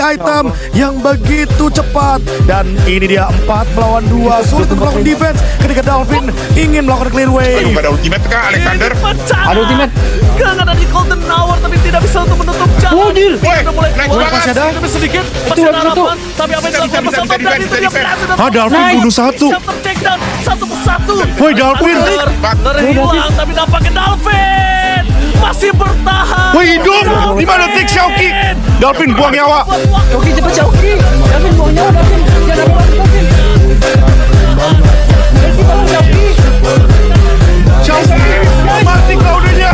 item yang begitu cepat. Dan ini dia 4 melawan 2. Sulit untuk melakukan defense ketika Dolphin ingin melakukan clear wave. Aduh, gak ada ultimate kah Alexander? Ada ultimate. Gangan dari Golden Hour tapi tidak bisa untuk menutup jalan. Wojir. Udah mulai Nice keluar, banget. masih ada sedikit. Masih ada harapan. Tapi apa yang dilakukan bisa, bersama bisa, dan itu dia bisa. berhasil. Ah, Dolphin bunuh satu. Shelter takedown satu persatu. Woi, Dolphin. Terhilang tapi nampaknya Dolphin masih bertahan. Woi, hidup. Di mana Tik Xiaoqi? Dolphin buang nyawa. Xiaoqi cepat Xiaoqi. Davin mau nyawa Davin. Jangan lari Davin. Messi tolong Xiaoqi. Xiaoqi mati kau dunia.